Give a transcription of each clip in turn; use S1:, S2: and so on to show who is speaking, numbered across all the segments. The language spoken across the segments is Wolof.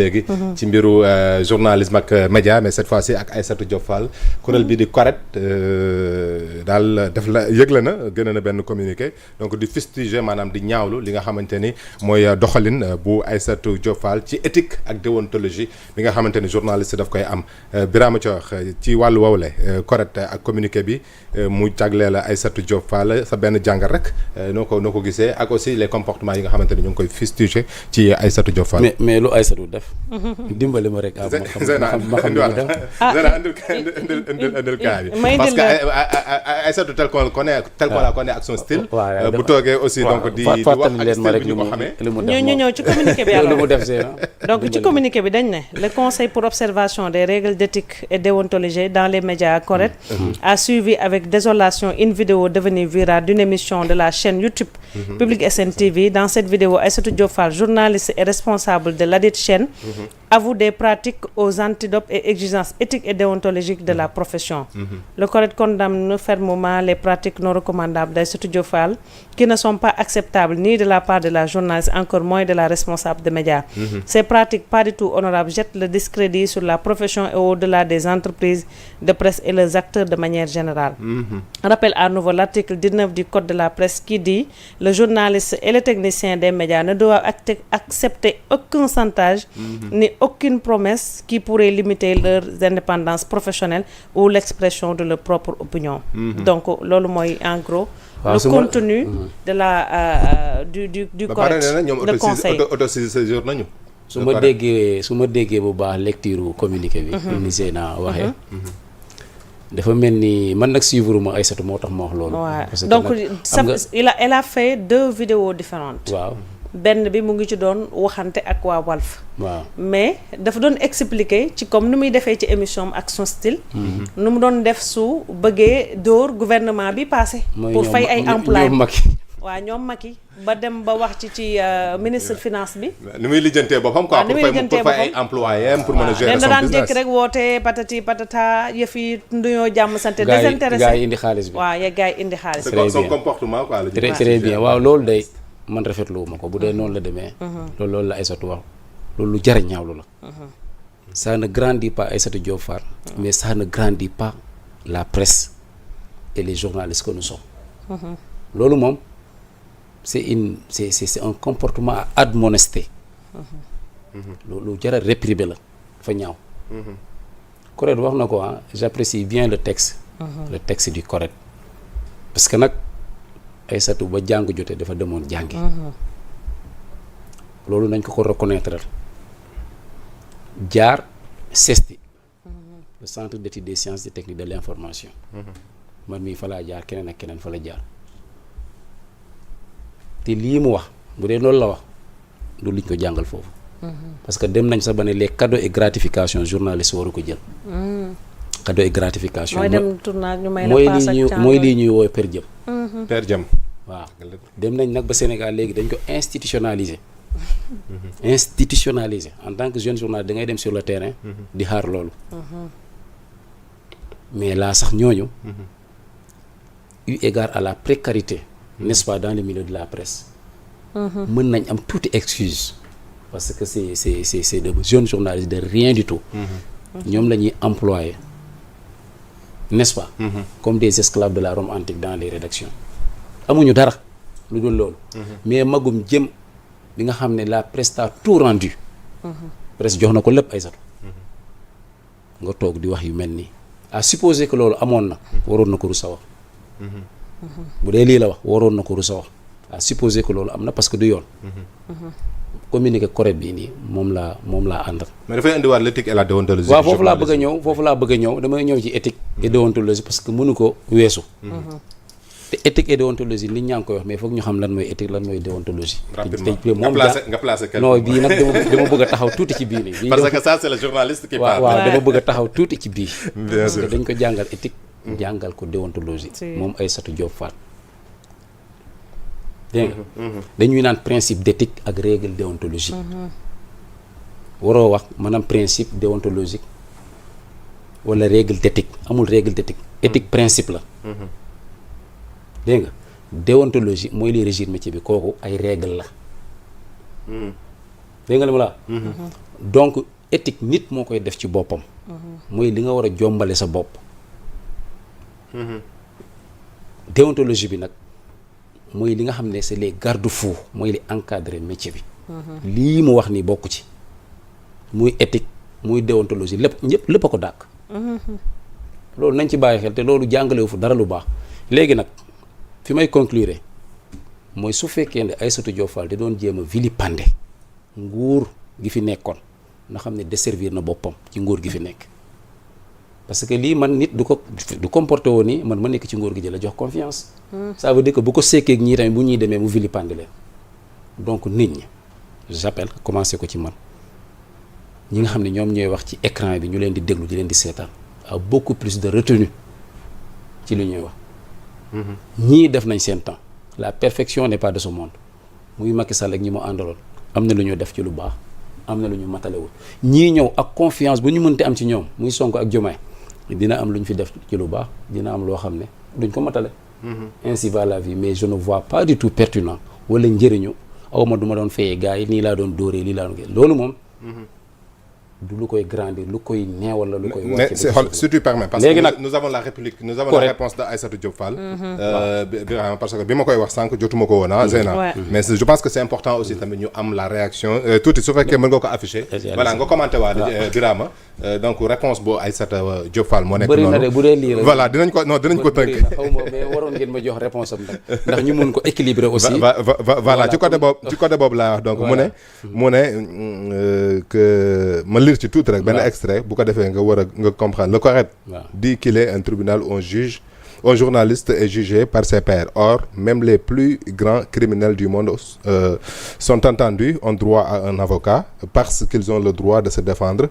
S1: léegi ci mbiru journalisme ak média mais cette fois-ci ak Aïssatou Diop Fall kuréel bi di CORED daal def la yëgle na gën na benn communiqué donc di fustiger maanaam di ñaawlu li nga xamante ni mooy doxalin bu Aïssatou Diop Fall ci éthique ak déontologie bi nga xamante ni journaliste daf koy am Birama Thior ci wàllu wowle CORED ak communiqué bi mu jagleel la Aïssatou Diop Fall sa benn jàngat rek noo ko gisee ak aussi les comportements yi nga xamante ni ñu ngi koy fustiger ci Aïssatou Diop Fall.
S2: mais lu Aïssatou def. dimbali ma rek ma xam
S1: indil cas bi parce que Aïssatou tel qu'on la connaît ak son style bu toogee aussi donc di wax ak style bi ñu ko xamee
S3: ñu ñëw ci communiqué bi alors
S2: lu mu def
S3: donc ci communiqué bi dañ ne le conseil pour observation des règles d'éthique et déontologie dans les médias CORED a suivi avec désolation une vidéo devenue virale d'une émission de la chaîne YouTube Public SN TV. Dans cette vidéo, Aïssatou Diop Fall, journaliste et responsable de ladite chaîne, avoue des pratiques aux antidopes et exigences éthiques et déontologiques de la profession. Le CORED condamne fermement les pratiques non recommandables d'Aïssatou Diop Fall qui ne sont pas acceptables ni de la part de la journaliste, encore moins de la responsable des médias. Ces pratiques pas du tout honorables jettent le discrédit sur la profession et au-delà des entreprises de presse et leurs acteurs de manière générale. Rappel à nouveau l'article 19 du Code de la presse qui dit: le journaliste et le technicien des médias ne doivent accepter aucun chantage ni aucune promesse qui pourrait limiter leur indépendance professionnelle ou l'expression de leur propre opinion. Donc loolu mooy en gros le contenu de la du CORED de conseil.
S1: autosaisir nañu.
S2: su ma déggee bu baax lecture communiqué bi ni Zeyna waxee dafa mel ni man nag suivre ma Aïssatou moo tax ma wax loolu. parce que
S3: donc elle a fait 2 vidéos différentes.
S2: waaw
S3: benn bi mu ngi ci doon waxante ak waa Walf.
S2: waaw
S3: mais dafa doon expliquer ci comme ni muy defee ci émission ak son style. nu mu doon def su bëggee dóor gouvernement bi passé. pour fay ay emplois waaw ñoom Macky ba dem ba wax ci ministre finance bi.
S1: ni muy lijjantee boppam quoi pour fay ay employés pour mën a gérer son business.
S3: jékki rek woote patati patata yëf yi nduyoo jàmm sant désintéressé.
S2: gars yi indi xaalis bi.
S3: waaw gars yi indi xaalis bi.
S1: c'est son comportement quoi.
S2: très bien waaw loolu day man rafetlu ma ko bu dee noonu la demee. loolu la Aïssatou wax loolu lu jar a ñaawlu la. ça ne grandit pas Aïssatou Diop Fall. mais ça ne grandit pas la presse et les journalistes que nous sommes. loolu moom. c'est un comportement à admonester. lu jar a réprimer la fa ñaaw. CORED wax na ko j'apprécie bien le texte. le texte du CORED. parce que nag Aïssatou ba jàng jotee dafa demoon jàngi. loolu nañ ko reconnaître jaar CESTI. le centre d'études des sciences et techniques de l'information. man mii fa laa jaar keneen ak keneen fa la jaar. te lii mu wax bu dee loolu la wax du liñ ko jàngal foofu. parce que dem nañ sax ba ne les cadeaux et gratifications journalistes waru ko jël. cadeaux et gratifications.
S3: mooy dem tournage ñu may la paas ak
S2: mooy lii ñuy woowee per diem.
S1: per diem.
S2: waaw dem nañ nag ba Sénégal léegi dañ ko institutionnaliser. institutionnaliser en tant que jeune journaliste da ngay dem sur le terrain. di xaar loolu. mais là sax ñooñu. eu égard à la précarité. n'est-ce pas dans le milieu de la presse. mën nañ am tuuti excuse parce que c'est de jeunes journalistes de rien du tout. ñoom la ñuy employer n'est-ce pas. comme des esclaves de la Rome antique dans les rédactions. amuñu dara lu dul loolu. mais magum jëm bi nga xam ne la presse a tout rendu. presse jox na ko lépp Aïssatou. nga toog di wax yu mel nii. à supposer que loolu amoon na. waroon na ko rus a wax. bu dee lii la wax waroon na ko rus a wax à supposer que loolu am na parce que du yoon. communiqué CORED bii nii moom laa àndal.
S1: mais dafay indiwaat l'éthique et la déontologie.
S2: waaw foofu laa bëgg a ñëw damay ñëw ci éthique et déontologie parce que mënu ko weesu. te éthique et déontologie nit ñaa ngi koy wax mais foog ñu xam lan mooy éthique lan mooy déontologie.
S1: rapidement nga placé quelque
S2: non bii nag dama bëgg a taxaw tuuti ci bii nii.
S1: parce que ça c'est le journaliste qui parle.
S2: waaw dama bëgg a taxaw tuuti ci bii.
S1: bien sûr
S2: parce que dañ ko jàngal éthique. jàngal ko déontologie. moom Aïssatou Diop Fall. dégg nga dañuy naan principe d'éthique ak règle déontologique. waroo wax maanaam principe déontologique wala règle d'éthique amul règle d'éthique. éthique principe la. dégg nga déontologie mooy li régir métier bi kooku ay règle la. dégg nga li ma la donc éthique nit moo koy def ci boppam. mooy li nga war a jombale sa bopp. déontologie bi nag mooy li nga xam ne c'est les garde-fous mooy li encadrer métier bi. lii mu wax ni bokk ci muy éthique muy déontologie lépp a ko dàq. loolu nañ ci bàyyi xel te loolu jàngalewu fu dara lu baax léegi nag fi may conclure mooy su fekkee ne Aïssatou Diop Fall di doon jéem a vilipender nguur gi fi nekkoon na xam ne desservir na boppam ci nguur gi fi nekk parce que lii man nit du comporté woon ni man ma nekk ci nguur gi jëla jox confiance. ça veut dire que bu ko sekkee ak ñii tamit bu ñuy demee mu vilipender leen donc nit ñi j'appelle commencé ko ci man ñi nga xam ne ñoom ñooy wax ci écran bi ñu leen di déglu di leen di seetaan a beaucoup plus de retenue ci li ñuy wax. ñii def nañ seen temps la perfection n'est pas de ce monde muy Macky Sall ak ñi mu àndaloon am na lu ñu def ci lu baax am na lu ñu matalewul ñii ñëw ak confiance bu ñu mënte am ci ñoom muy Sonko ak Diomaye dina am lu ñu fi def ci lu baax dina am loo xam ne duñ ko matale. ainsi va la vie mais je ne vois pas du tout pertinent wala njëriñu aw ma du ma doon fayee gars yi nii laa doon dóoree lii laa doon loolu moom. du lu koy grandir lu koy neewal la lu koy.
S1: mais si tu permets parce que nous avons la réplique nous avons la réponse de Aïssatou Diop Fall. parce que bi ma koy wax sànq jotuma ko woon Zeyna. mais je pense que c'est important aussi tamit ñu am la réaction tuuti su fekkee mën nga ko afficher. voilà nga commenté waa Birama donc réponse boo Aïssatou Diop Fall moo nekk noonu.
S2: bëri na de bu dee lii rek
S1: voilà dinañ ko tënk.
S2: xaw ma mais waroon ngeen ma jox réponse am ndax ñu mun ko équilibrer aussi.
S1: voilà ci côté boobu laa wax donc mu ne que lire ci tout rek benn extrait bu ko defee nga comprendre le correct dit qu'il est un tribunal où un journaliste est jugé par ses pairs. Or même les plus grands criminels du monde sont entendus, ont droit à un avocat parce qu'ils ont le droit de se défendre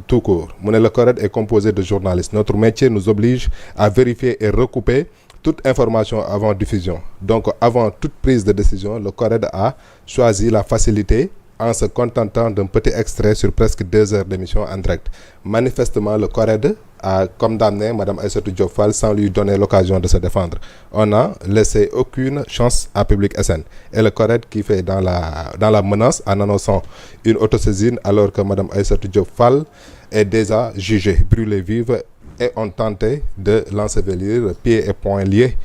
S1: tout court. Le correct est composé de journalistes. Notre métier nous oblige à vérifier et recouper toute information avant diffusion. Donc avant toute prise de décision, le correct a choisi la facilité en se contentant d'un petit extrait sur presque 2 heures d'émission en direct. Manifestement, le CORED a condamné Mme Aïssatou Diop Fall sans lui donner l'occasion de se défendre. On n'a laissé aucune chance à Public SN. Et le CORED qui fait dans la menace en annonçant une autosaisine alors que Mme Aïssatou Diop Fall est déjà jugée, brûlée vive et ont tenté de l'ensevelir pieds et poings liés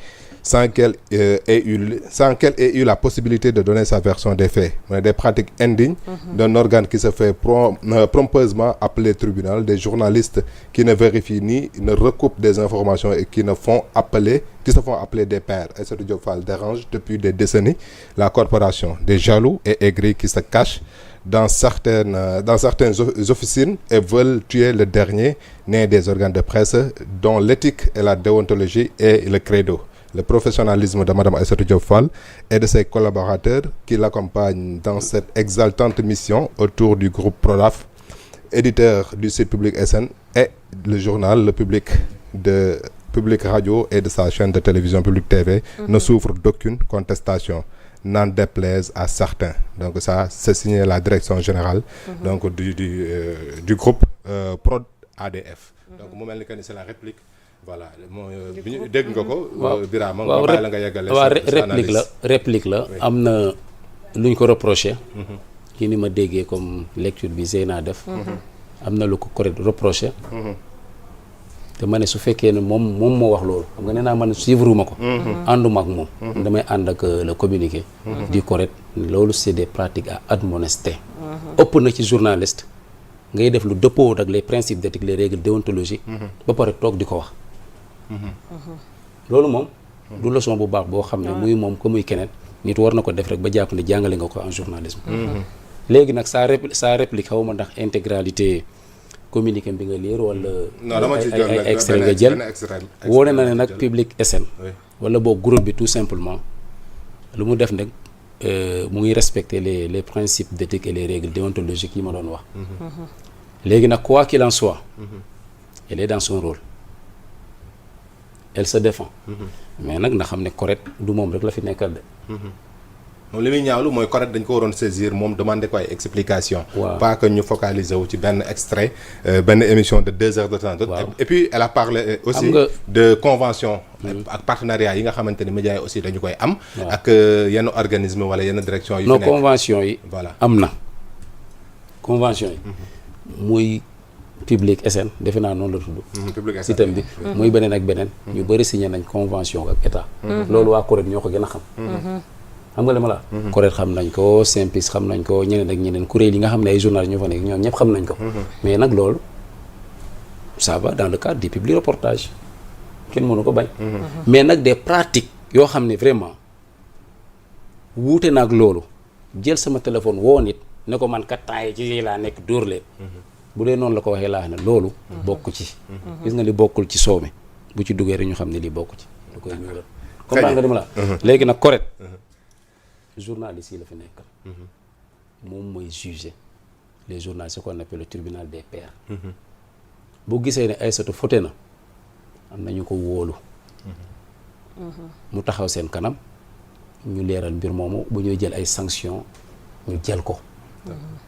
S1: sans qu'elle ait eu la possibilité de donner sa version des faits. Des pratiques indignes d'un organe qui se fait pompeusement appeler tribunal, des journalistes qui ne vérifient ni ne recoupent des informations et qui se font appeler des pairs. Aïssatou Diop Fall dérange depuis des décennies la corporation, des jaloux et aigris qui se cachent dans certaines officines et veulent tuer le dernier né des organes de presse dont l'éthique et la déontologie est le credo. Le professionnalisme de Mme Aïssatou Diop Fall et de ses collaborateurs qui l'accompagnent dans cette exaltante mission autour du groupe Prodaf, éditeur du site Public SN et le journal Le Public de Public Radio et de sa chaîne de télévision Public TV ne souffre d'aucune contestation, n'en déplaise à certains. Donc ça, c'est signé la direction générale donc du groupe Prod ADF. Donc mu mel ni que c'est la réplique. Voilà bi ñu dégg nga ko. Birama nga bàyyi la nga yeggale.
S2: waaw réplique la am na lu ñu ko reproché. kii ni ma déggee comme lecture bi Zeyna def. am na lu ko correct reproché. te ma ne su fekkee ne moom moo wax loolu xam nga nee naa man suivre ma ko. ànduma ak moom. damay ànd ak le communiqué. du correct loolu c'est des pratiques à admonester. ëpp na ci journaliste ngay def lu dëppoo ak les principes d'éthique les règles déontologiques. ba pare toog di ko wax. loolu moom du leçon bu baax boo xam ne muy moom ko muy keneen nit war na ko def rek ba jàpp ne jàngale nga ko en journalisme. léegi nag sa réplique xaw ma ndax intégralité communiqué bi nga lire wala ay extrait nga jël wone na ne nag Public SN wala boo groupe bi tout simplement lu mu def nag mu ngi respecter les principes d'éthique et les règles déontologiques yi ma doon wax. léegi nag quoi qu'il en soit elle est dans son rôle. Elle se défend. Mais nag na xam ne correct du moom rek la fi nekkal de.
S1: moom li muy ñaawlu mooy correct dañ ko waroon saisir moom demander ko ay explication. Pas que ñu focaliser wu ci benn extrait benn émission de 2 heures de temps. Et puis elle a parlé aussi de convention. ak partenariat yi nga xamante ni médias yi aussi dañu koy am. ak yenn organisme wala yenn direction yu fi nekk.
S2: convention yi.
S1: voilà
S2: am na convention yi muy Public SN defe naa noonu la tudd système bi muy beneen ak beneen ñu bëri signé nañ convention ak état loolu waa CORED ñoo ko gën a xam xam nga li ma la CORED xam nañ ko Synpics xam nañ ko ñeneen ak ñeneen kuréel yi nga xam ne ay journalistes ñoo fa nekk ñoom ñëpp xam nañ ko mais nag loolu ça va dans le cadre du public reportage kenn mënu ko bañ mais nag des pratiques yoo xam ne vraiment wuute nag loolu jël sama téléphone woo nit ne ko man kat temps yi ci lii laa nekk dóor leen bu dee noonu la ko waxee laa ne loolu bokk ci gis nga li bokkul ci soow mi bu ci duggee rek ñu xam ne lii bokk ci du koy ñuulal comprendre nga dima la léegi nag CORED journalistes yi la fi nekkal moom mooy juger les journalistes ce qu'on appelle le tribunal des pairs bu gisee ne Aïssatou fauté na am nañu ko wóolu mu taxaw seen kanam ñu leeral mbir moomu bu ñuy jël ay sanctions ñu jël ko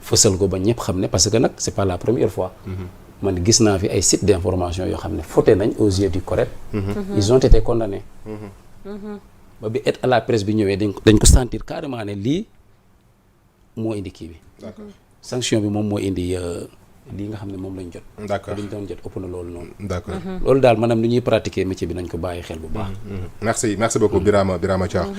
S2: fësal ko ba ñëpp xam ne parce que nag c'est pas la première fois man gis naa fi ay sites d'information yoo xam ne fauté nañ aux yeux du CORED ils ont été condamnés ba bi aide à la presse bi ñëwee dañ ko sentir carrément ne lii moo indi kii bi sanction bi moom moo indi lii nga xam ne moom lañ jot
S1: d'accord
S2: liñ doon jot ëpp na loolu noonu
S1: d'accord
S2: loolu daal maanaam lu ñuy pratiquer métier bi nañ ko bàyyi xel bu baax
S1: merci beaucoup Birama Thiam